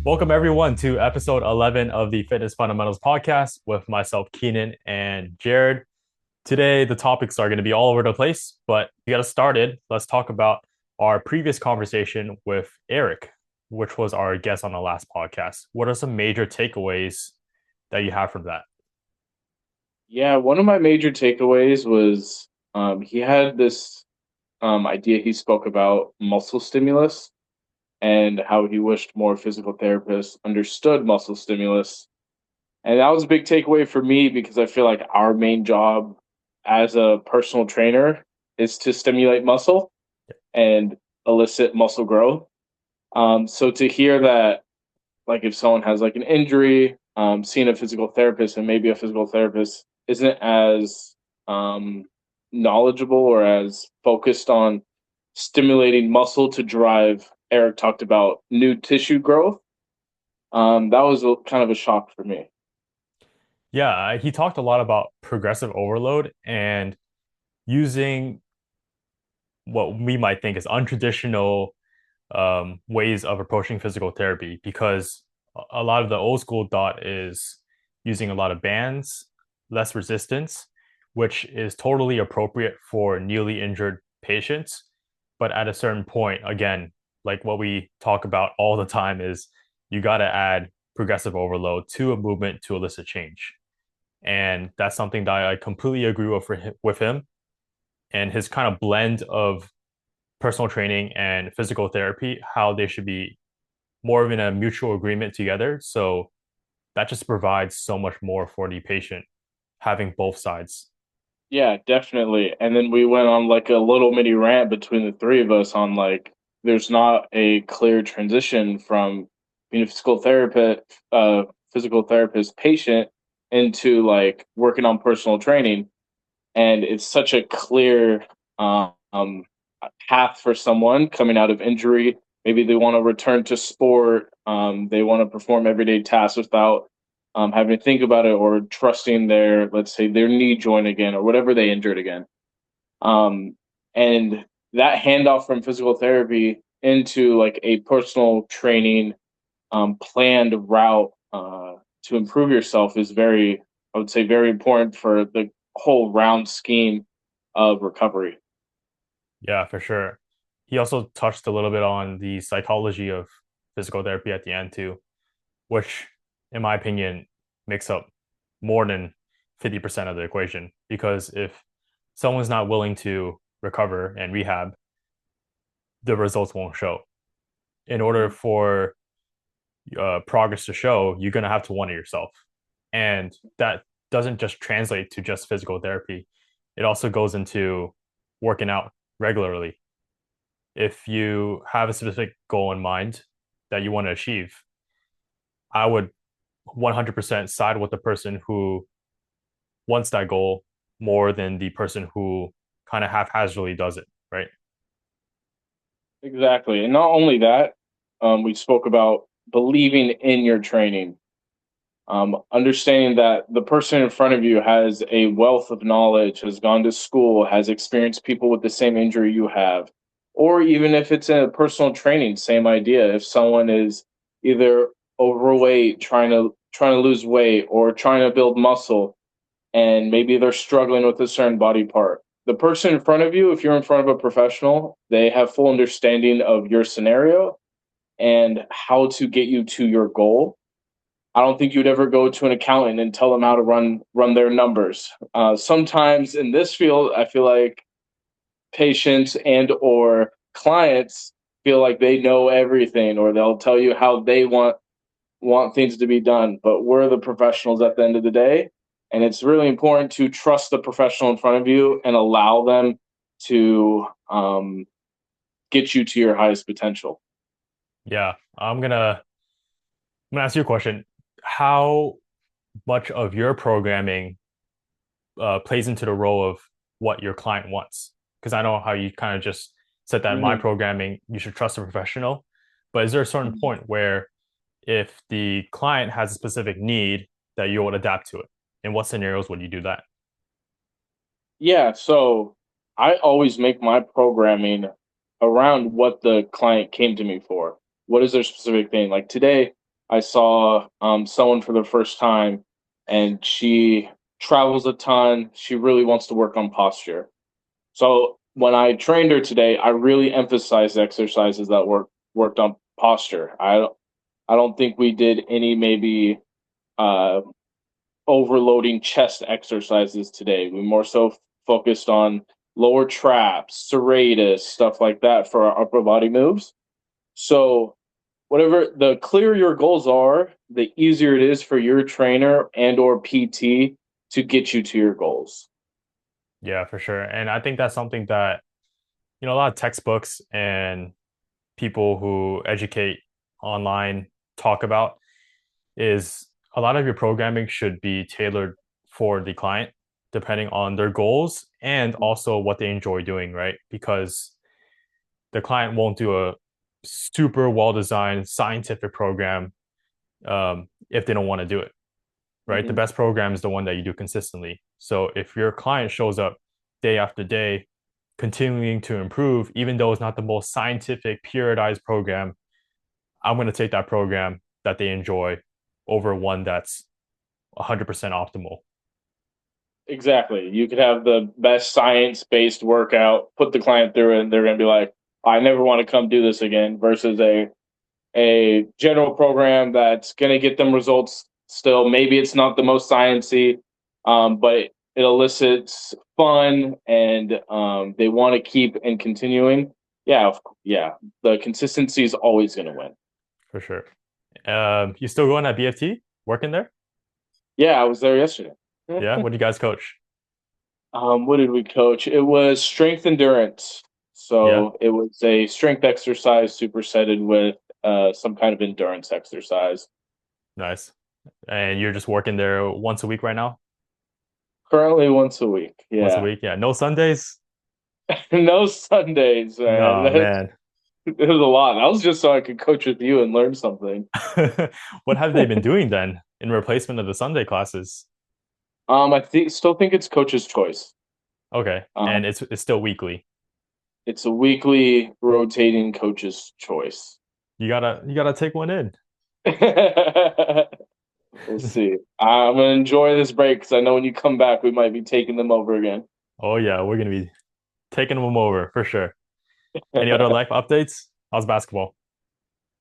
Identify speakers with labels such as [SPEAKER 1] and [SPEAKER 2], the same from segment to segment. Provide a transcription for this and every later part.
[SPEAKER 1] Welcome everyone to episode 11 of the Fitness Fundamentals podcast with myself, Keenan and Jared. Today, the topics are going to be all over the place, but to get us started, let's talk about our previous conversation with Eric, which was our guest on the last podcast. What are some major takeaways that you have from that?
[SPEAKER 2] Yeah, one of my major takeaways was he had this idea he spoke about muscle stimulus and how he wished more physical therapists understood muscle stimulus. And that was a big takeaway for me because I feel like our main job as a personal trainer is to stimulate muscle and elicit muscle growth. So to hear that, like if someone has like an injury, seeing a physical therapist and maybe a physical therapist isn't as um, knowledgeable or as focused on stimulating muscle to drive. Eric talked about new tissue growth. That was kind of a shock for me.
[SPEAKER 1] Yeah, he talked a lot about progressive overload and using what we might think is untraditional ways of approaching physical therapy because a lot of the old school thought is using a lot of bands, less resistance, which is totally appropriate for newly injured patients. But at a certain point, again, like what we talk about all the time is you got to add progressive overload to a movement to elicit change. And that's something that I completely agree with him and his kind of blend of personal training and physical therapy, how they should be more of in a mutual agreement together. So that just provides so much more for the patient having both sides.
[SPEAKER 2] Yeah, definitely. And then we went on like a little mini rant between the three of us on like there's not a clear transition from being a physical therapist patient into like working on personal training. And it's such a clear path for someone coming out of injury. Maybe they want to return to sport. They want to perform everyday tasks without having to think about it or trusting their, let's say, their knee joint again or whatever they injured again. Um, and that handoff from physical therapy into like a personal training planned route to improve yourself is very, I would say, very important for the whole round scheme of recovery.
[SPEAKER 1] Yeah, for sure. He also touched a little bit on the psychology of physical therapy at the end too, which, in my opinion, makes up more than 50% of the equation. Because if someone's not willing to recover and rehab, the results won't show. In order for progress to show, you're going to have to want it yourself. And that doesn't just translate to just physical therapy, it also goes into working out regularly. If you have a specific goal in mind that you want to achieve, I would 100% side with the person who wants that goal more than the person who kind of haphazardly does it, right?
[SPEAKER 2] Exactly. And not only that, we spoke about believing in your training, understanding that the person in front of you has a wealth of knowledge, has gone to school, has experienced people with the same injury you have. Or even if it's a personal training, same idea. If someone is either overweight, trying to lose weight, or trying to build muscle, and maybe they're struggling with a certain body part. The person in front of you, if you're in front of a professional, they have full understanding of your scenario and how to get you to your goal. I don't think you'd ever go to an accountant and tell them how to run their numbers. Sometimes in this field, I feel like patients and or clients feel like they know everything, or they'll tell you how they want things to be done, but we're the professionals at the end of the day. And it's really important to trust the professional in front of you and allow them to get you to your highest potential.
[SPEAKER 1] Yeah, I'm gonna ask you a question. How much of your programming plays into the role of what your client wants? Because I know how you kind of just said that in my
[SPEAKER 2] Mm-hmm.
[SPEAKER 1] programming, you should trust a professional. But is there a certain point where if the client has a specific need that you would adapt to it? In what scenarios would you do that?
[SPEAKER 2] Yeah, so I always make my programming around what the client came to me for. What is their specific thing? Like today, I saw someone for the first time, and she travels a ton. She really wants to work on posture. So when I trained her today, I really emphasized exercises that worked on posture. I don't think we did any maybe uh, overloading chest exercises today. We more so focused on lower traps, serratus, stuff like that for our upper body moves. So whatever the clearer your goals are, the easier it is for your trainer and or PT to get you to your goals.
[SPEAKER 1] Yeah, for sure. And I think that's something that, a lot of textbooks and people who educate online talk about is a lot of your programming should be tailored for the client depending on their goals and also what they enjoy doing, right? Because the client won't do a super well designed scientific program if they don't want to do it, right? The
[SPEAKER 2] Mm-hmm.
[SPEAKER 1] best program is the one that you do consistently. So if your client shows up day after day, continuing to improve, even though it's not the most scientific, periodized program, I'm going to take that program that they enjoy over one that's 100% optimal.
[SPEAKER 2] Exactly. You could have the best science-based workout, put the client through it, and they're going to be like, "I never want to come do this again." Versus a general program that's going to get them results still. Maybe it's not the most sciencey, but it elicits fun and they want to keep and continuing. Yeah, yeah. The consistency is always going to win.
[SPEAKER 1] For sure. You still going at BFT, working there?
[SPEAKER 2] Yeah, I was there yesterday.
[SPEAKER 1] Yeah. What do you guys coach?
[SPEAKER 2] What did we coach? It was strength endurance.
[SPEAKER 1] Yeah.
[SPEAKER 2] So it was a strength exercise supersetted with some kind of endurance exercise.
[SPEAKER 1] Nice. And you're just working there once a week right now?
[SPEAKER 2] Currently once a week.
[SPEAKER 1] Once a
[SPEAKER 2] Yeah.
[SPEAKER 1] week? Yeah. No Sundays?
[SPEAKER 2] No Sundays, man.
[SPEAKER 1] Oh man.
[SPEAKER 2] It was a lot. That was just so I could coach with you and learn something.
[SPEAKER 1] What have they been doing then in replacement of the Sunday classes?
[SPEAKER 2] I still think it's coach's choice.
[SPEAKER 1] Okay. And
[SPEAKER 2] Um,
[SPEAKER 1] it's still weekly.
[SPEAKER 2] it's a weekly rotating coach's choice.
[SPEAKER 1] You gotta take one in.
[SPEAKER 2] We'll see. I'm gonna enjoy this break because I know when you come back, we might be taking them over again.
[SPEAKER 1] Oh yeah, we're gonna be taking them over for sure. Any other life updates? How's basketball?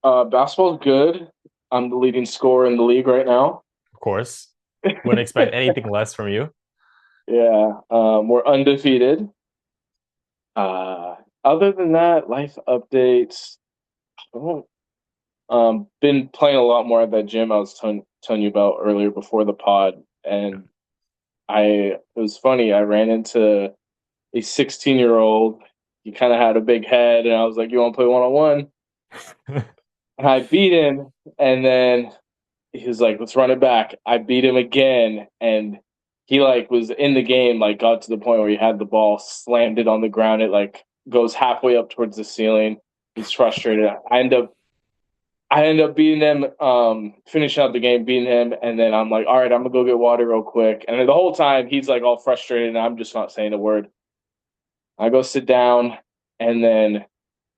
[SPEAKER 2] Basketball's good. I'm the leading scorer in the league right now.
[SPEAKER 1] Of course. Wouldn't expect anything less from you.
[SPEAKER 2] Yeah, we're undefeated. Uh, Other than that, life updates. I don't been playing a lot more at that gym I was telling you about earlier before the pod, and it was funny. I ran into a 16-year-old. He kind of had a big head, and I was like, "You want to play one on one?" And I beat him, and then he was like, "Let's run it back." I beat him again, and he like was in the game, like got to the point where he had the ball, slammed it on the ground. It like goes halfway up towards the ceiling. He's frustrated. I end up beating him, finishing out the game, beating him, and then I'm like, all right, I'm gonna go get water real quick. And then the whole time he's like all frustrated, and I'm just not saying a word. I go sit down, and then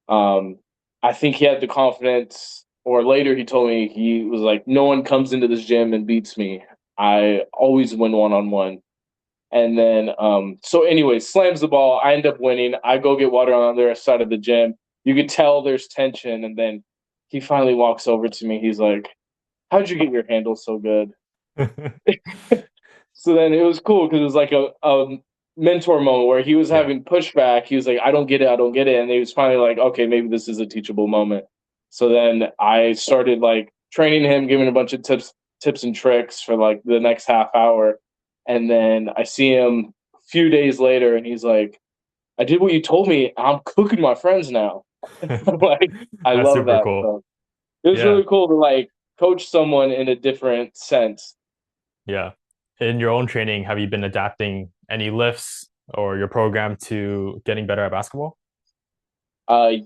[SPEAKER 2] um, I think he had the confidence, or later he told me he was like, no one comes into this gym and beats me. I always win one on one. And then, so anyway, slams the ball. I end up winning. I go get water on the other side of the gym. You could tell there's tension, and then he finally walks over to me. He's like, how'd you get your handle so good? So then it was cool because it was like a mentor moment where he was
[SPEAKER 1] Yeah.
[SPEAKER 2] having pushback. He was like, I don't get it. I don't get it. And he was finally like, okay, maybe this is a teachable moment. So then I started like training him, giving a bunch of tips and tricks for like the next half hour. And then I see him a few days later and he's like, I did what you told me. I'm cooking my friends now. Like, I
[SPEAKER 1] That's
[SPEAKER 2] love
[SPEAKER 1] super
[SPEAKER 2] that
[SPEAKER 1] cool.
[SPEAKER 2] stuff. It was
[SPEAKER 1] Yeah.
[SPEAKER 2] really cool to like coach someone in a different sense.
[SPEAKER 1] Yeah. In your own training, have you been adapting any lifts or your program to getting better at basketball?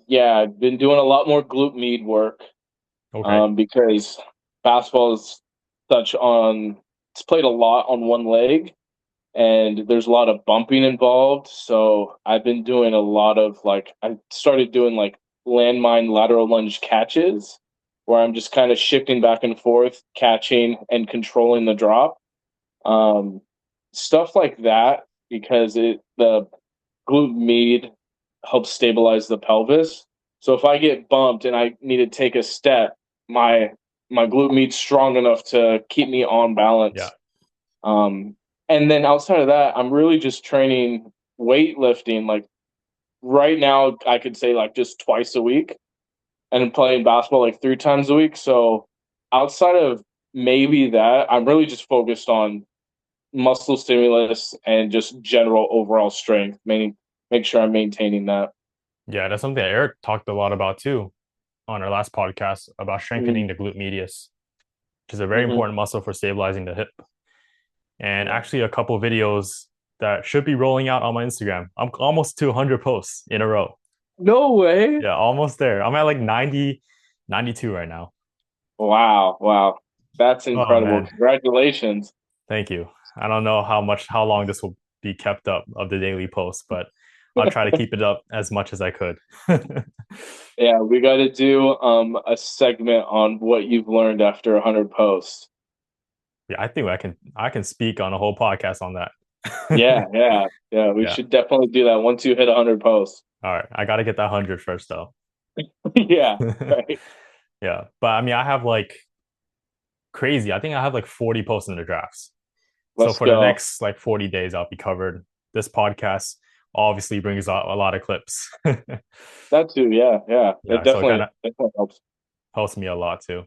[SPEAKER 2] Yeah, I've been doing a lot more glute med work
[SPEAKER 1] Okay.
[SPEAKER 2] because basketball is such on it's played a lot on one leg and there's a lot of bumping involved. So I've been doing a lot of like I started doing like landmine lateral lunge catches where I'm just kind of shifting back and forth, catching and controlling the drop. Um, Stuff like that because the glute med helps stabilize the pelvis. So if I get bumped and I need to take a step, my my glute med's strong enough to keep me on
[SPEAKER 1] Yeah.
[SPEAKER 2] balance. Um, and then outside of that, I'm really just training weightlifting. Like right now, I could say like just twice a week, and playing basketball like 3 times a week. So outside of maybe that, I'm really just focused on muscle stimulus and just general overall strength. Make sure I'm maintaining that.
[SPEAKER 1] Yeah, that's something that Eric talked a lot about too on our last podcast about strengthening
[SPEAKER 2] Mm-hmm.
[SPEAKER 1] the glute medius, which is a very
[SPEAKER 2] Mm-hmm.
[SPEAKER 1] important muscle for stabilizing the hip. And
[SPEAKER 2] Yeah.
[SPEAKER 1] actually, a couple videos that should be rolling out on my Instagram. I'm almost to 100 posts in a row.
[SPEAKER 2] No way.
[SPEAKER 1] Yeah, almost there. I'm at like 90, 92 right now.
[SPEAKER 2] Wow. Wow. That's
[SPEAKER 1] Oh
[SPEAKER 2] incredible.
[SPEAKER 1] man,
[SPEAKER 2] Congratulations.
[SPEAKER 1] thank you. I don't know how long this will be kept up of the daily posts, but I'll try to keep it up as much as I could.
[SPEAKER 2] Yeah, we got to do a segment on what you've learned after 100 posts.
[SPEAKER 1] Yeah, I think I can speak on a whole podcast on that.
[SPEAKER 2] Yeah, yeah, yeah. We
[SPEAKER 1] Yeah.
[SPEAKER 2] should definitely do that once you hit 100 posts.
[SPEAKER 1] All right. I got to get that 100 first though.
[SPEAKER 2] Yeah, right.
[SPEAKER 1] Yeah. But I mean, I have like crazy. I think I have like 40 posts in the drafts. So
[SPEAKER 2] Let's
[SPEAKER 1] for the
[SPEAKER 2] go.
[SPEAKER 1] next like 40 days, I'll be covered. This podcast obviously brings out a lot of clips.
[SPEAKER 2] That too. Yeah, yeah. It
[SPEAKER 1] Yeah. So it kind of
[SPEAKER 2] definitely helps.
[SPEAKER 1] helps me a lot too.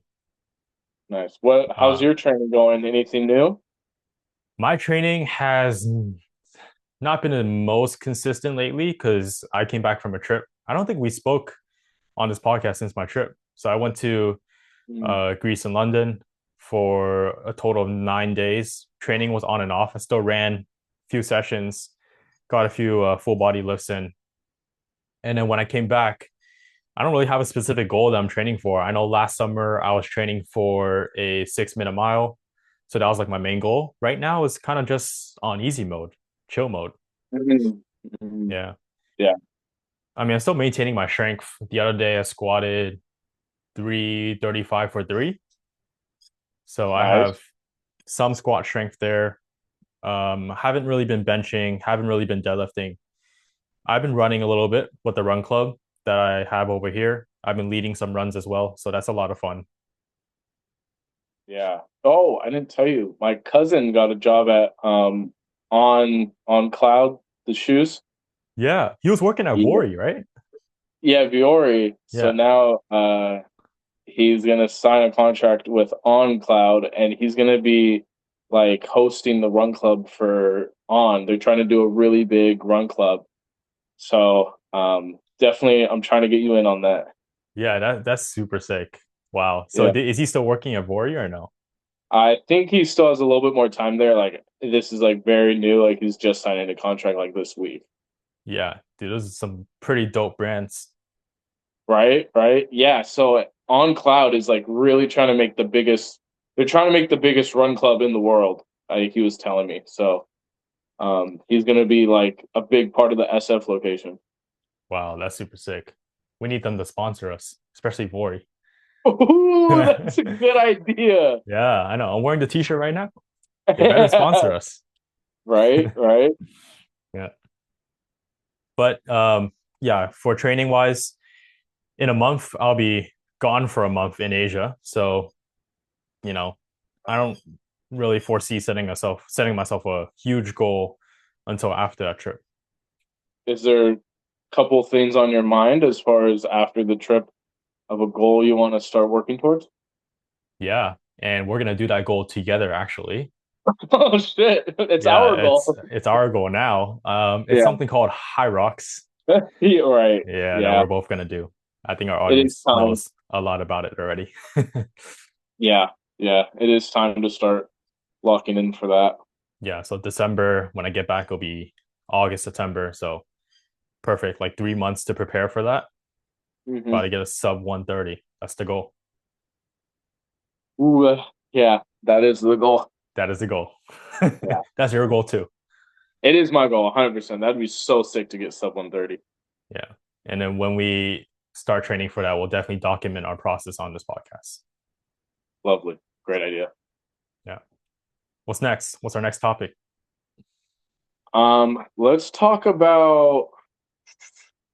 [SPEAKER 2] Nice. What? How's
[SPEAKER 1] Uh,
[SPEAKER 2] your training going? Anything new?
[SPEAKER 1] my training has not been the most consistent lately because I came back from a trip. I don't think we spoke on this podcast since my trip. So I went to
[SPEAKER 2] Mm.
[SPEAKER 1] Greece and London for a total of 9 days. Training was on and off. I still ran a few sessions, got a few full body lifts in. And then when I came back, I don't really have a specific goal that I'm training for. I know last summer I was training for a 6 minute mile. So that was like my main goal. Right now is kind of just on easy mode, chill mode.
[SPEAKER 2] Mhm. Mhm.
[SPEAKER 1] Yeah.
[SPEAKER 2] Yeah.
[SPEAKER 1] I mean, I'm still maintaining my strength. The other day I squatted 335 for three. So I
[SPEAKER 2] Nice.
[SPEAKER 1] have some squat strength there. Haven't really been benching, haven't really been deadlifting. I've been running a little bit with the run club that I have over here. I've been leading some runs as well, so that's a lot of fun.
[SPEAKER 2] Yeah. Oh, I didn't tell you. My cousin got a job at on Cloud, the shoes.
[SPEAKER 1] Yeah, he was working at
[SPEAKER 2] Yeah.
[SPEAKER 1] Vori, right?
[SPEAKER 2] Yeah, Viore. So
[SPEAKER 1] Yeah.
[SPEAKER 2] now he's gonna sign a contract with On Cloud and he's gonna be like hosting the run club for On. They're trying to do a really big run club. So definitely I'm trying to get you in on that.
[SPEAKER 1] Yeah, that's super sick. Wow. So
[SPEAKER 2] Yeah.
[SPEAKER 1] is he still working at Vori or no?
[SPEAKER 2] I think he still has a little bit more time there. Like this is like very new. Like he's just signing a contract like this week.
[SPEAKER 1] Yeah, dude, those are some pretty dope brands.
[SPEAKER 2] Right, right. Yeah. So On Cloud is like really trying to make the biggest. They're trying to make the biggest run club in the world. He was telling me. So he's gonna be like a big part of the SF location.
[SPEAKER 1] Wow, that's super sick. We need them to sponsor us, especially Vori.
[SPEAKER 2] Ooh, that's a
[SPEAKER 1] Yeah,
[SPEAKER 2] good idea.
[SPEAKER 1] I know. I'm wearing the t-shirt right now. They better sponsor us.
[SPEAKER 2] Right, right.
[SPEAKER 1] Yeah. But yeah, for training wise, in a month I'll be gone for a month in Asia. So, you know, I don't really foresee setting myself a huge goal until after that trip.
[SPEAKER 2] Is there a couple things on your mind as far as after the trip of a goal you want to start working towards?
[SPEAKER 1] Yeah. And we're gonna do that goal together actually.
[SPEAKER 2] Oh shit! It's
[SPEAKER 1] Yeah,
[SPEAKER 2] our
[SPEAKER 1] it's
[SPEAKER 2] goal.
[SPEAKER 1] it's our goal now. It's
[SPEAKER 2] Yeah.
[SPEAKER 1] something called High Rocks.
[SPEAKER 2] Yeah, right.
[SPEAKER 1] Yeah, that
[SPEAKER 2] Yeah.
[SPEAKER 1] we're both gonna do. I think our
[SPEAKER 2] It is
[SPEAKER 1] audience
[SPEAKER 2] time.
[SPEAKER 1] knows a lot about it already.
[SPEAKER 2] Yeah. Yeah. It is time to start locking in for that.
[SPEAKER 1] Yeah, so December when I get back will be August, September. So perfect. Like 3 months to prepare for that. About
[SPEAKER 2] Hmm.
[SPEAKER 1] to get a sub 130. That's the goal.
[SPEAKER 2] Ooh, yeah, that is the goal.
[SPEAKER 1] That is the goal.
[SPEAKER 2] Yeah.
[SPEAKER 1] That's your goal too.
[SPEAKER 2] It is my goal, 100%. That'd be so sick to get sub 130.
[SPEAKER 1] Yeah. And then when we start training for that, we'll definitely document our process on this podcast.
[SPEAKER 2] Lovely. Great idea.
[SPEAKER 1] Yeah. What's next? What's our next topic?
[SPEAKER 2] Let's talk about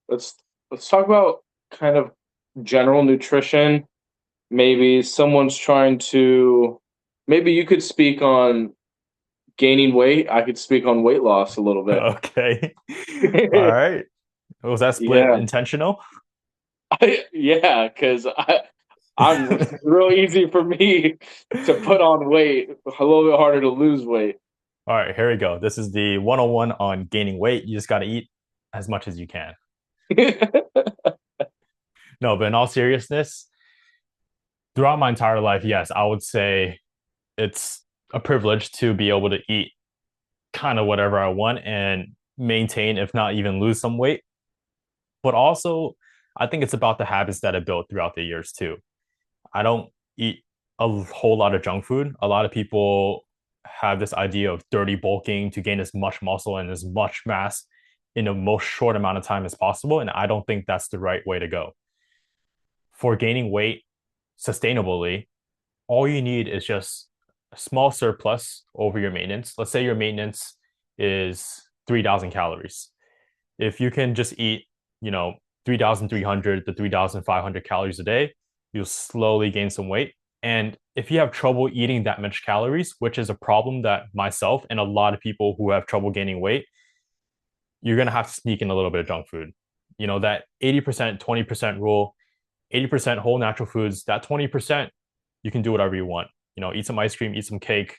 [SPEAKER 2] let's let's talk about kind of general nutrition. Maybe someone's trying to maybe you could speak on gaining weight. I could speak on weight loss a little bit.
[SPEAKER 1] Okay. All right. Was that split
[SPEAKER 2] Yeah.
[SPEAKER 1] intentional?
[SPEAKER 2] Yeah, because I'm it's real easy for me to put on weight, a little bit harder to lose weight.
[SPEAKER 1] All right, here we go. This is the 101 on gaining weight. You just got to eat as much as you can. No, but in all seriousness, throughout my entire life, yes, I would say it's a privilege to be able to eat kind of whatever I want and maintain, if not even lose some weight. But also, I think it's about the habits that I built throughout the years too. I don't eat a whole lot of junk food. A lot of people have this idea of dirty bulking to gain as much muscle and as much mass in the most short amount of time as possible. And I don't think that's the right way to go. For gaining weight sustainably, all you need is just a small surplus over your maintenance. Let's say your maintenance is 3,000 calories. If you can just eat, 3,300 to 3,500 calories a day, you'll slowly gain some weight. And if you have trouble eating that much calories, which is a problem that myself and a lot of people who have trouble gaining weight, you're going to have to sneak in a little bit of junk food. That 80%, 20% rule, 80% whole natural foods, that 20%, you can do whatever you want. Eat some ice cream, eat some cake,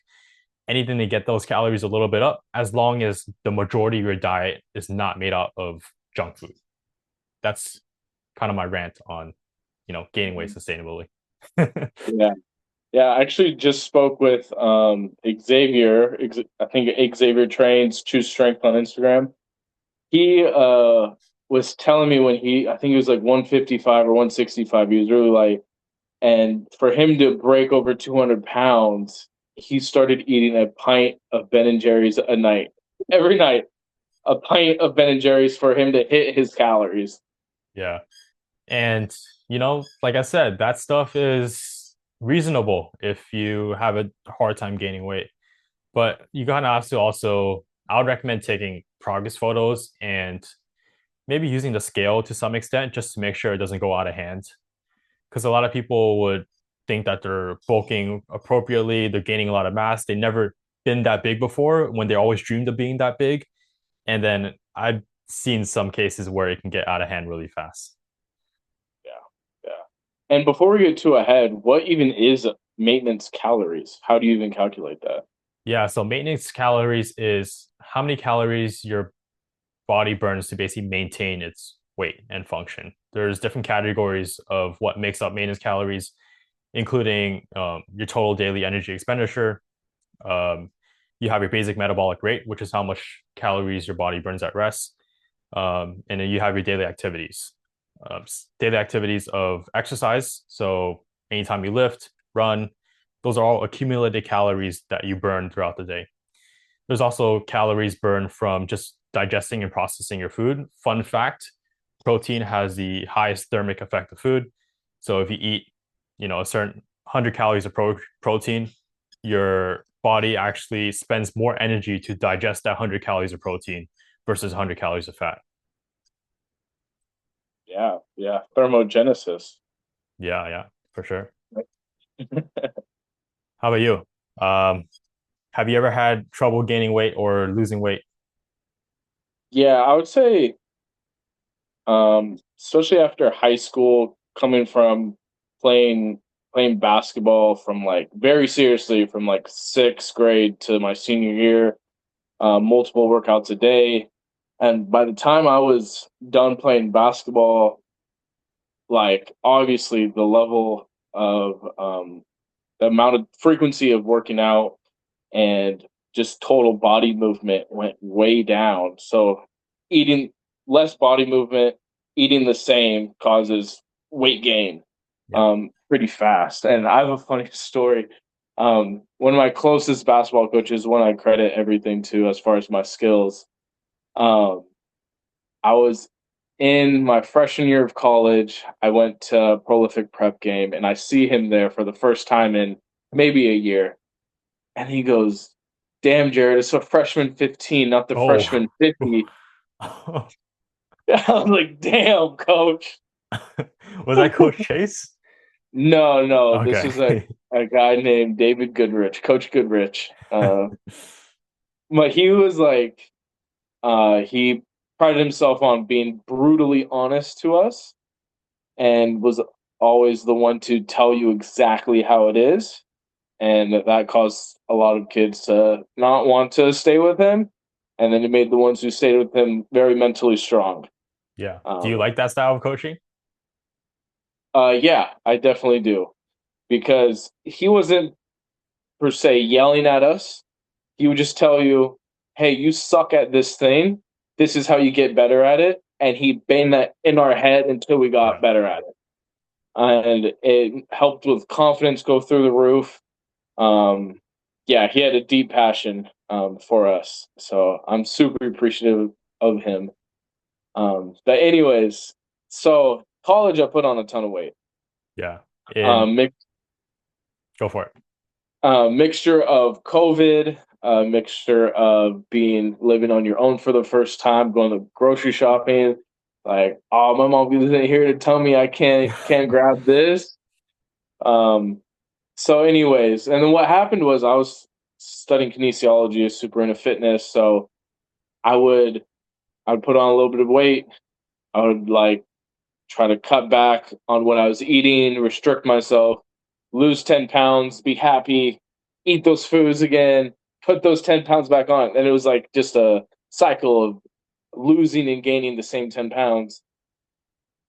[SPEAKER 1] anything to get those calories a little bit up, as long as the majority of your diet is not made out of junk food. That's kind of my rant on, gaining weight sustainably.
[SPEAKER 2] Yeah. Yeah, I actually just spoke with Xavier. I think Xavier trains Choose Strength on Instagram. He was telling me when I think he was like 155 or 165, he was really light. And for him to break over 200 pounds, he started eating a pint of Ben and Jerry's a night. Every night, a pint of Ben and Jerry's for him to hit his calories.
[SPEAKER 1] Yeah. And, like I said, that stuff is reasonable if you have a hard time gaining weight. But you kind of have to also, I would recommend taking progress photos and maybe using the scale to some extent just to make sure it doesn't go out of hand. Because a lot of people would think that they're bulking appropriately, they're gaining a lot of mass. They never been that big before when they always dreamed of being that big. And then I've seen some cases where it can get out of hand really fast.
[SPEAKER 2] Yeah, yeah. And before we get too ahead, what even is maintenance calories? How do you even calculate that?
[SPEAKER 1] Yeah, so maintenance calories is how many calories your body burns to basically maintain its weight and function. There's different categories of what makes up maintenance calories, including your total daily energy expenditure. Um, you have your basic metabolic rate, which is how much calories your body burns at rest. And then you have your daily activities. Daily activities of exercise. So anytime you lift, run, those are all accumulated calories that you burn throughout the day. There's also calories burned from just digesting and processing your food. Fun fact, protein has the highest thermic effect of food. So if you eat, a certain 100 calories of protein, your body actually spends more energy to digest that 100 calories of protein versus 100 calories of fat.
[SPEAKER 2] Yeah, yeah. Thermogenesis.
[SPEAKER 1] Yeah, yeah, for sure. How about you? Um, have you ever had trouble gaining weight or losing weight?
[SPEAKER 2] Yeah, I would say, especially after high school, coming from playing playing basketball from like very seriously from like sixth grade to my senior year, multiple workouts a day. And by the time I was done playing basketball, like obviously the level of the amount of frequency of working out and just total body movement went way down. So eating less body movement, eating the same causes weight gain
[SPEAKER 1] Yeah.
[SPEAKER 2] pretty fast. And I have a funny story. One of my closest basketball coaches, one I credit everything to as far as my skills. Um, I was in my freshman year of college, I went to a Prolific Prep game and I see him there for the first time in maybe a year. And he goes, "Damn, Jared, it's a freshman 15, not the
[SPEAKER 1] Oh,
[SPEAKER 2] freshman 50." I was like, "Damn, coach."
[SPEAKER 1] was that Coach Chase?
[SPEAKER 2] No, no, this is
[SPEAKER 1] Okay.
[SPEAKER 2] a guy named David Goodrich, Coach Goodrich. But he was like, he prided himself on being brutally honest to us and was always the one to tell you exactly how it is. And that caused a lot of kids to not want to stay with him. And then it made the ones who stayed with him very mentally strong.
[SPEAKER 1] Yeah. Do you
[SPEAKER 2] Um,
[SPEAKER 1] like that style of coaching?
[SPEAKER 2] yeah, I definitely do because he wasn't per se yelling at us. He would just tell you, "Hey, you suck at this thing. This is how you get better at it." And he banged that in our head until we got
[SPEAKER 1] Yeah.
[SPEAKER 2] better at it. And it helped with confidence go through the roof. Um, yeah, he had a deep passion for us. So I'm super appreciative of him. But anyways, so college, I put on a ton of weight.
[SPEAKER 1] Yeah. In
[SPEAKER 2] Mix,
[SPEAKER 1] Go for it.
[SPEAKER 2] mixture of COVID, mixture of being living on your own for the first time, going to grocery shopping. Like, oh, my mom isn't here to tell me I can't grab this. Um, so, anyways, and then what happened was I was studying kinesiology, super into fitness. So I would I would put on a little bit of weight. I would like try to cut back on what I was eating, restrict myself, lose 10 pounds, be happy, eat those foods again, put those 10 pounds back on, and it was like just a cycle of losing and gaining the same 10 pounds.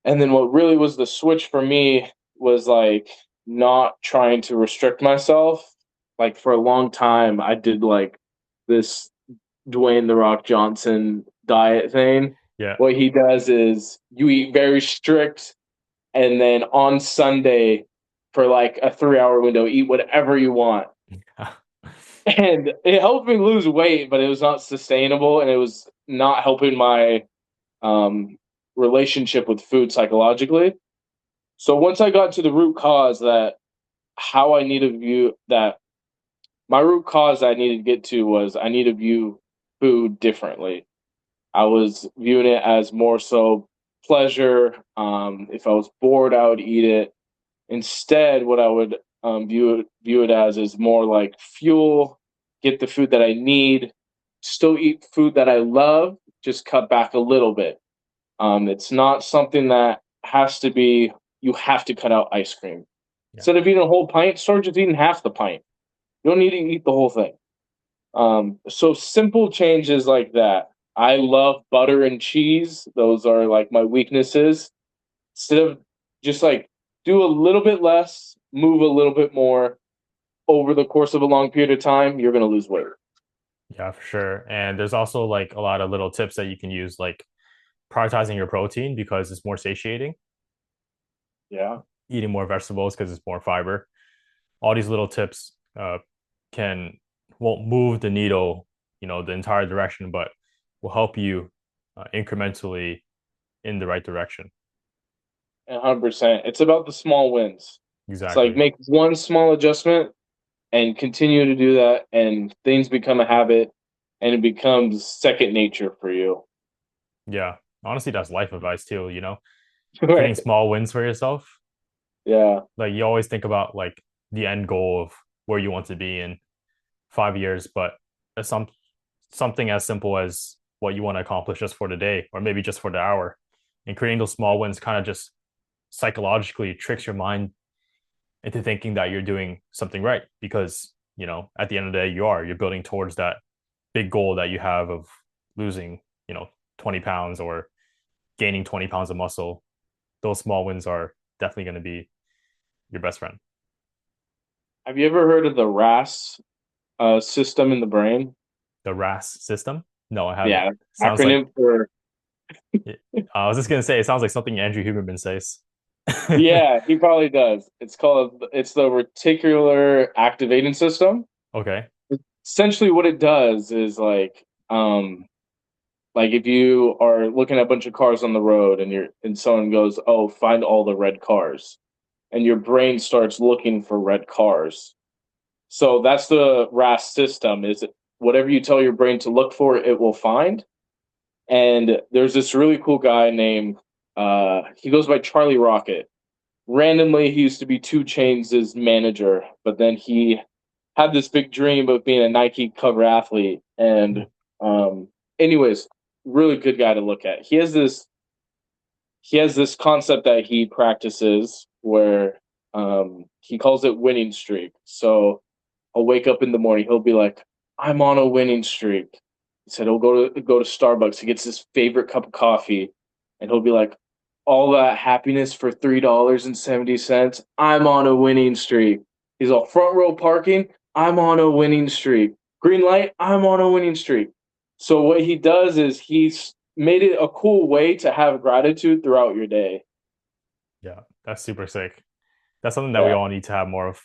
[SPEAKER 2] And then what really was the switch for me was like not trying to restrict myself. Like for a long time, I did like this Dwayne the Rock Johnson diet thing.
[SPEAKER 1] Yeah.
[SPEAKER 2] What he does is you eat very strict, and then on Sunday for like a 3 hour window, eat whatever you want. And it helped me lose weight, but it was not sustainable, and it was not helping my um, relationship with food psychologically. So once I got to the root cause that how I need to view that my root cause I needed to get to was I need to view food differently. I was viewing it as more so pleasure. If I was bored, I would eat it. Instead, what I would view it as is more like fuel. Get the food that I need. Still eat food that I love. Just cut back a little bit. It's not something that has to be. You have to cut out ice cream.
[SPEAKER 1] Yeah.
[SPEAKER 2] Instead of eating a whole pint, start just eating half the pint. You don't need to eat the whole thing. So simple changes like that. I love butter and cheese. Those are like my weaknesses. Instead of just like do a little bit less, move a little bit more over the course of a long period of time, you're going to lose weight.
[SPEAKER 1] Yeah, for sure. And there's also like a lot of little tips that you can use, like prioritizing your protein because it's more satiating,
[SPEAKER 2] Yeah.
[SPEAKER 1] eating more vegetables because it's more fiber. All these little tips can won't move the needle, the entire direction, but will help you incrementally in the right direction.
[SPEAKER 2] 100%. It's about the small wins. It's like
[SPEAKER 1] Exactly.
[SPEAKER 2] make one small adjustment and continue to do that, and things become a habit and it becomes second nature for you.
[SPEAKER 1] Yeah. Honestly, that's life advice too, creating
[SPEAKER 2] Right.
[SPEAKER 1] small wins for yourself.
[SPEAKER 2] Yeah.
[SPEAKER 1] Like you always think about like the end goal of where you want to be in 5 years, but it's something as simple as what you want to accomplish just for the day or maybe just for the hour. And creating those small wins kind of just psychologically tricks your mind into thinking that you're doing something right because, at the end of the day, you're building towards that big goal that you have of losing, 20 pounds or gaining 20 pounds of muscle. Those small wins are definitely going to be your best friend.
[SPEAKER 2] Have you ever heard of the RAS system in the brain?
[SPEAKER 1] The RAS system? No, I haven't.
[SPEAKER 2] Yeah,
[SPEAKER 1] Sounds like
[SPEAKER 2] acronym for
[SPEAKER 1] I was just gonna say it sounds like something Andrew Huberman says.
[SPEAKER 2] yeah, he probably does. It's the reticular activating system.
[SPEAKER 1] Okay.
[SPEAKER 2] Essentially, what it does is like Like if you are looking at a bunch of cars on the road and someone goes, "Oh, find all the red cars." And your brain starts looking for red cars. So that's the RAS system is whatever you tell your brain to look for, it will find. And there's this really cool guy named he goes by Charlie Rocket. Randomly, he used to be 2 Chainz' manager, but then he had this big dream of being a Nike cover athlete. And um, anyways, really good guy to look at. He has this concept that he practices where he calls it winning streak. So I'll wake up in the morning, he'll be like, "I'm on a winning streak." He said he'll go to Starbucks. He gets his favorite cup of coffee, and he'll be like, "All that happiness for $3.70. I'm on a winning streak." He's all front row parking. I'm on a winning streak. Green light. I'm on a winning streak. So what he does is he's made it a cool way to have gratitude throughout your day.
[SPEAKER 1] Yeah, that's super sick. That's something that we
[SPEAKER 2] Yeah.
[SPEAKER 1] all need to have more of.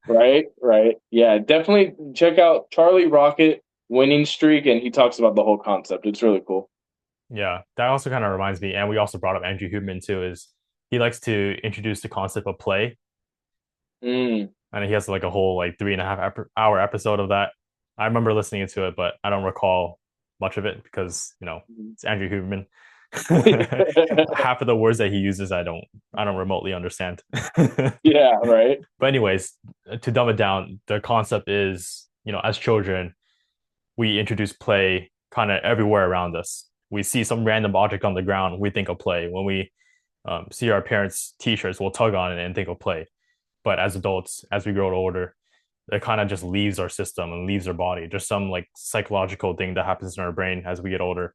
[SPEAKER 2] Right, right. Yeah, definitely check out Charlie Rocket winning streak, and he talks about the whole concept. It's really cool.
[SPEAKER 1] Yeah, that also kind of reminds me, and we also brought up Andrew Huberman too, is he likes to introduce the concept of play,
[SPEAKER 2] Mm.
[SPEAKER 1] and he has like a whole like 3.5 hour episode of that. I remember listening to it, but I don't recall much of it because it's Andrew Huberman. Half of the words that he uses, I don't remotely understand.
[SPEAKER 2] Yeah, right.
[SPEAKER 1] But anyways, to dumb it down, the concept is, as children, we introduce play kind of everywhere around us. We see some random object on the ground, we think of play. When we see our parents' t-shirts, we'll tug on it and think of play. But as adults, as we grow older, it kind of just leaves our system and leaves our body. There's some like psychological thing that happens in our brain as we get older.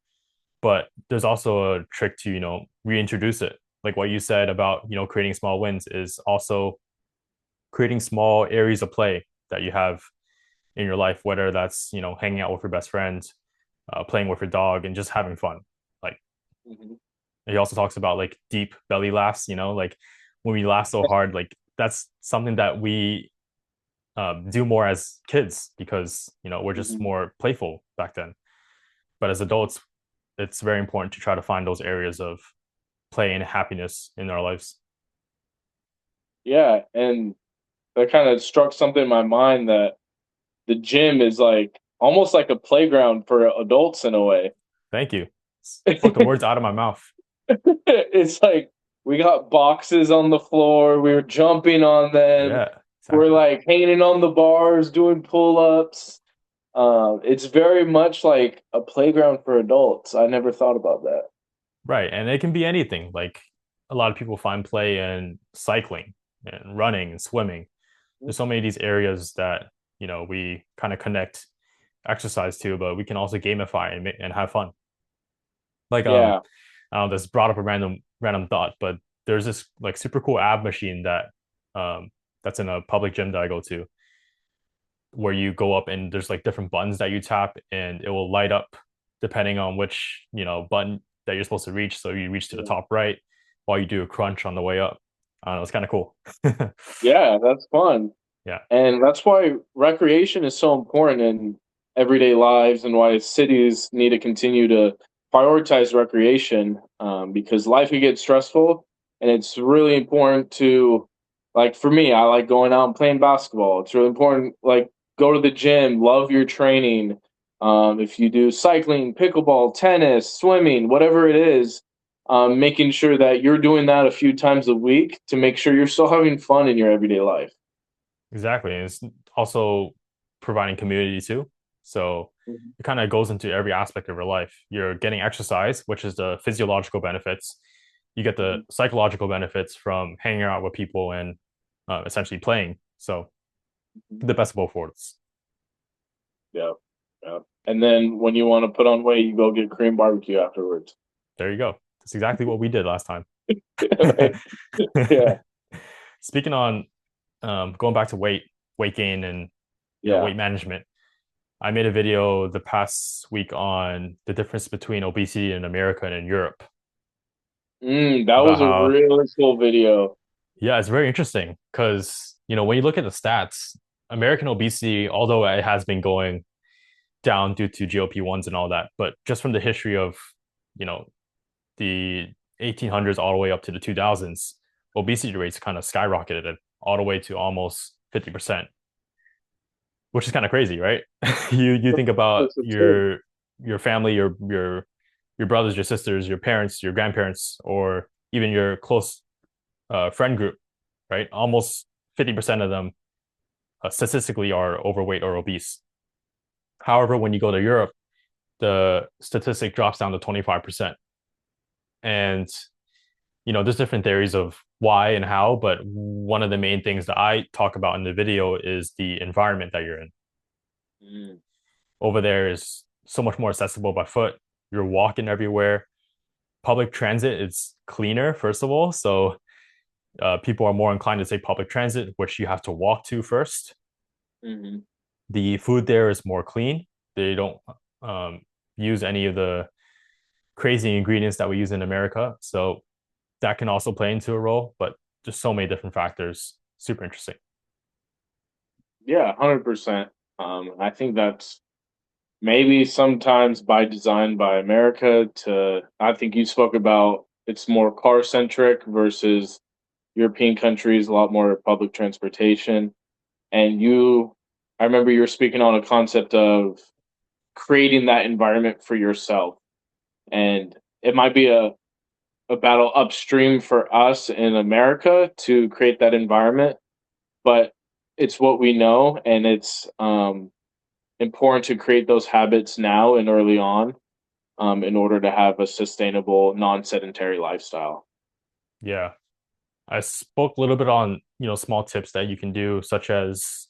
[SPEAKER 1] But there's also a trick to, reintroduce it. Like what you said about, creating small wins is also creating small areas of play that you have in your life, whether that's, hanging out with your best friends, playing with your dog, and just having fun. Like
[SPEAKER 2] Mhm.
[SPEAKER 1] he also talks about like deep belly laughs, like when we laugh so hard, like that's something that we do more as kids because, we're just
[SPEAKER 2] Mhm.
[SPEAKER 1] more playful back then. But as adults, it's very important to try to find those areas of play and happiness in our lives.
[SPEAKER 2] Yeah, and that kind of struck something in my mind that the gym is like almost like a playground for adults in a way.
[SPEAKER 1] Thank you. Put the words out of my mouth.
[SPEAKER 2] It's like we got boxes on the floor, we're jumping on them,
[SPEAKER 1] Yeah,
[SPEAKER 2] we're
[SPEAKER 1] exactly.
[SPEAKER 2] like hanging on the bars, doing pull-ups. It's very much like a playground for adults. I never thought about that.
[SPEAKER 1] Right. And it can be anything. Like a lot of people find play in cycling and running and swimming. There's so many of these areas that, we kind of connect exercise to, but we can also gamify and have fun. Like
[SPEAKER 2] Yeah.
[SPEAKER 1] I don't know, this brought up a random thought, but there's this like super cool ab machine that's in a public gym that I go to where you go up and there's like different buttons that you tap and it will light up depending on which, button that you're supposed to reach. So you reach to the top right while you do a crunch on the way up. I don't know, it's kind of cool.
[SPEAKER 2] Yeah, that's fun.
[SPEAKER 1] Yeah,
[SPEAKER 2] And that's why recreation is so important in everyday lives and why cities need to continue to prioritize recreation because life can get stressful. And it's really important to, like, for me, I like going out and playing basketball. It's really important, like, go to the gym, love your training. If you do cycling, pickleball, tennis, swimming, whatever it is, making sure that you're doing that a few times a week to make sure you're still having fun in your everyday life.
[SPEAKER 1] exactly. And it's also providing community too. So
[SPEAKER 2] Mhm.
[SPEAKER 1] it kind of goes into every aspect of your life. You're getting exercise, which is the physiological benefits. You get the
[SPEAKER 2] Mhm.
[SPEAKER 1] psychological benefits from hanging out with people and essentially playing. So
[SPEAKER 2] Mhm.
[SPEAKER 1] the best of both worlds.
[SPEAKER 2] Yeah, yeah. And then when you want to put on weight, you go get Korean barbecue afterwards.
[SPEAKER 1] There you go. That's exactly what we did last time.
[SPEAKER 2] Right. Yeah,
[SPEAKER 1] Speaking on going back to weight gain, and
[SPEAKER 2] yeah.
[SPEAKER 1] weight management. I made a video the past week on the difference between obesity in America and in Europe
[SPEAKER 2] That
[SPEAKER 1] about
[SPEAKER 2] was a
[SPEAKER 1] how,
[SPEAKER 2] really cool video.
[SPEAKER 1] yeah, it's very interesting because when you look at the stats, American obesity, although it has been going down due to GLP-1s and all that. But just from the history of, you know, the 1800s all the way up to the 2000s, obesity rates kind of skyrocketed all the way to almost 50%, which is kind of crazy, right? You think about
[SPEAKER 2] That's absurd.
[SPEAKER 1] your family, your brothers, your sisters, your parents, your grandparents, or even your close friend group, right? Almost 50% of them statistically are overweight or obese. However, when you go to Europe, the statistic drops down to 25%. And, there's different theories of why and how, but one of the main things that I talk about in the video is the environment that you're in.
[SPEAKER 2] Mm.
[SPEAKER 1] Over there is so much more accessible by foot. You're walking everywhere. Public transit is cleaner, first of all. So people are more inclined to take public transit, which you have to walk to first.
[SPEAKER 2] Mm-hmm.
[SPEAKER 1] The food there is more clean. They don't um, use any of the crazy ingredients that we use in America. So that can also play into a role, but just so many different factors. Super interesting.
[SPEAKER 2] Yeah, 100%. I think that's maybe sometimes by design by America to, I think you spoke about it's more car centric versus European countries, a lot more public transportation. And I remember you were speaking on a concept of creating that environment for yourself. And it might be a battle upstream for us in America to create that environment, but it's what we know, and it's important to create those habits now and early on, in order to have a sustainable, non-sedentary lifestyle.
[SPEAKER 1] Yeah. I spoke a little bit on, small tips that you can do, such as,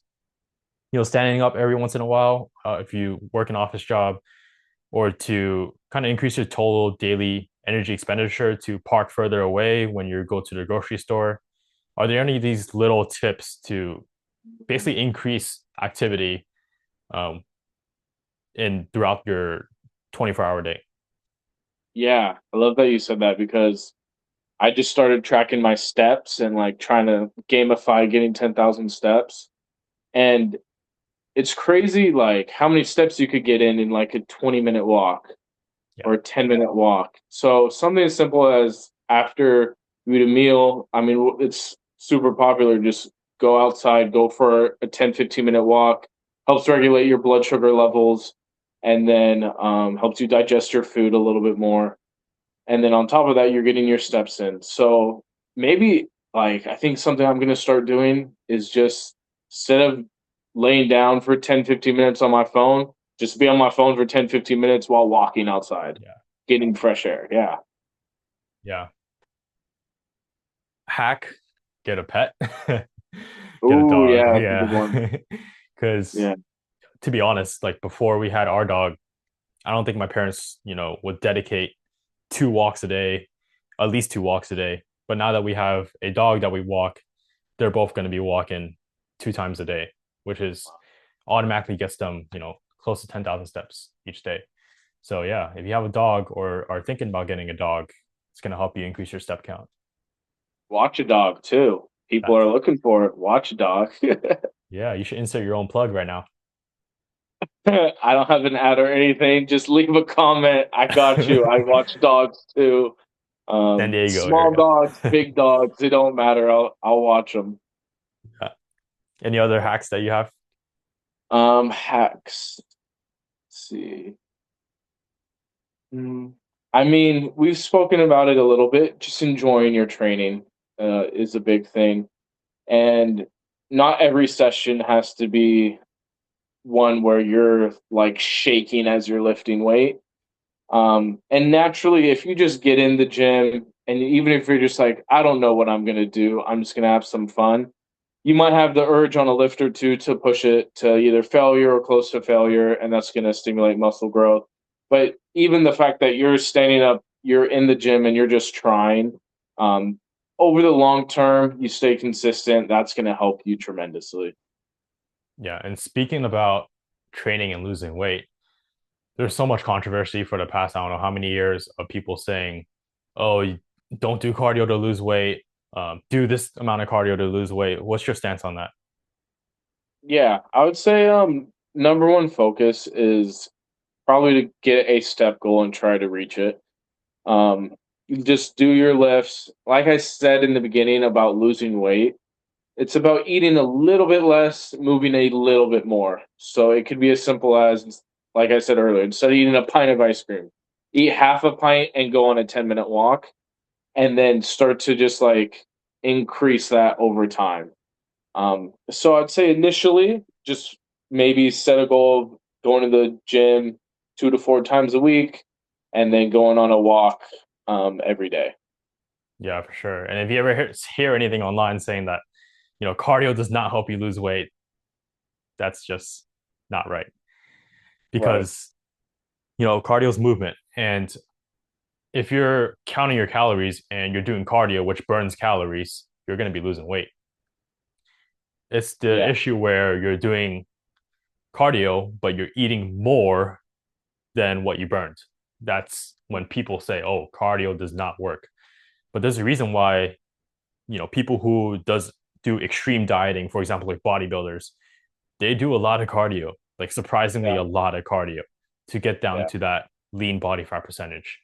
[SPEAKER 1] standing up every once in a while, if you work an office job, or to kind of increase your total daily energy expenditure to park further away when you go to the grocery store. Are there any of these little tips to basically increase activity um, in throughout your 24-hour day?
[SPEAKER 2] Yeah, I love that you said that because I just started tracking my steps and like trying to gamify getting 10,000 steps. And it's crazy like how many steps you could get in like a 20-minute walk
[SPEAKER 1] Yeah.
[SPEAKER 2] or a 10-minute walk. So something as simple as after you eat a meal, I mean, it's super popular. Just go outside, go for a 10-15 minute walk, helps regulate your blood sugar levels, and then helps you digest your food a little bit more. And then on top of that, you're getting your steps in. So maybe like I think something I'm going to start doing is just instead of laying down for 10-15 minutes on my phone, just be on my phone for 10-15 minutes while walking outside,
[SPEAKER 1] Yeah.
[SPEAKER 2] getting fresh air. Yeah.
[SPEAKER 1] Yeah. Hack, get a pet, get a
[SPEAKER 2] Oh,
[SPEAKER 1] dog.
[SPEAKER 2] yeah, that's a good
[SPEAKER 1] Yeah.
[SPEAKER 2] one.
[SPEAKER 1] Because
[SPEAKER 2] Yeah.
[SPEAKER 1] to be honest, like before we had our dog, I don't think my parents, would dedicate 2 walks a day, at least 2 walks a day. But now that we have a dog that we walk, they're both going to be walking 2 times a day, which is automatically gets them, close to 10,000 steps each day. So yeah, if you have a dog or are thinking about getting a dog, it's going to help you increase your step count.
[SPEAKER 2] Watch a dog too. People
[SPEAKER 1] That's
[SPEAKER 2] are looking for it. Watch a dog.
[SPEAKER 1] Yeah, you should insert your own plug right now.
[SPEAKER 2] I don't have an ad or anything. Just leave a comment. I got you. I watch dogs too.
[SPEAKER 1] San Diego
[SPEAKER 2] Small
[SPEAKER 1] area.
[SPEAKER 2] dogs, big dogs, it don't matter. I'll watch them.
[SPEAKER 1] Yeah. Any other hacks that you have?
[SPEAKER 2] Hacks. Let's see. Hmm. I mean, we've spoken about it a little bit. Just enjoying your training is a big thing, and not every session has to be one where you're like shaking as you're lifting weight. And naturally, if you just get in the gym, and even if you're just like, I don't know what I'm gonna do, I'm just gonna have some fun. You might have the urge on a lift or two to push it to either failure or close to failure, and that's going to stimulate muscle growth. But even the fact that you're standing up, you're in the gym, and you're just trying, um, over the long term, you stay consistent. That's going to help you tremendously.
[SPEAKER 1] Yeah, and speaking about training and losing weight, there's so much controversy for the past, I don't know how many years of people saying, oh, you don't do cardio to lose weight, do this amount of cardio to lose weight. What's your stance on that?
[SPEAKER 2] Yeah, I would say number one focus is probably to get a step goal and try to reach it. Um, just do your lifts. Like I said in the beginning about losing weight, it's about eating a little bit less, moving a little bit more. So it could be as simple as, like I said earlier, instead of eating a pint of ice cream, eat half a pint and go on a 10-minute walk, and then start to just like increase that over time. So I'd say initially, just maybe set a goal of going to the gym 2 to 4 times a week, and then going on a walk every day.
[SPEAKER 1] Yeah, for sure. And if you ever hear anything online saying that, cardio does not help you lose weight, that's just not right.
[SPEAKER 2] Right.
[SPEAKER 1] Because, cardio is movement. And if you're counting your calories and you're doing cardio, which burns calories, you're going to be losing weight. It's the
[SPEAKER 2] Yeah.
[SPEAKER 1] issue where you're doing cardio, but you're eating more than what you burned. That's when people say, "Oh, cardio does not work." But there's a reason why, people who does do extreme dieting, for example, like bodybuilders, they do a lot of cardio, like surprisingly
[SPEAKER 2] Yeah.
[SPEAKER 1] a lot of cardio to get down
[SPEAKER 2] Yeah.
[SPEAKER 1] to that lean body fat percentage.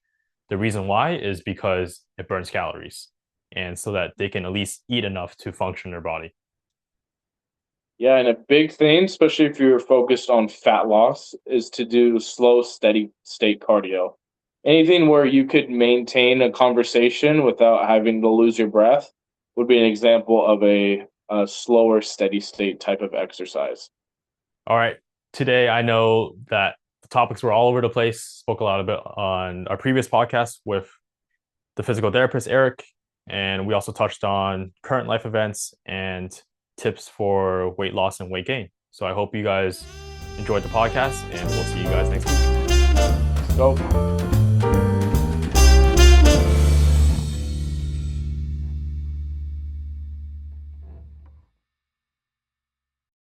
[SPEAKER 1] The reason why is because it burns calories and so that they can at least eat enough to function their body.
[SPEAKER 2] Yeah, and a big thing, especially if you're focused on fat loss, is to do slow, steady state cardio. Anything where you could maintain a conversation without having to lose your breath would be an example of a slower, steady state type of exercise.
[SPEAKER 1] All right. Today, I know that the topics were all over the place. Spoke a lot about on our previous podcast with the physical therapist, Eric. And we also touched on current life events and tips for weight loss and weight gain. So I hope you guys enjoyed the podcast and we'll see you guys next week.
[SPEAKER 2] Go.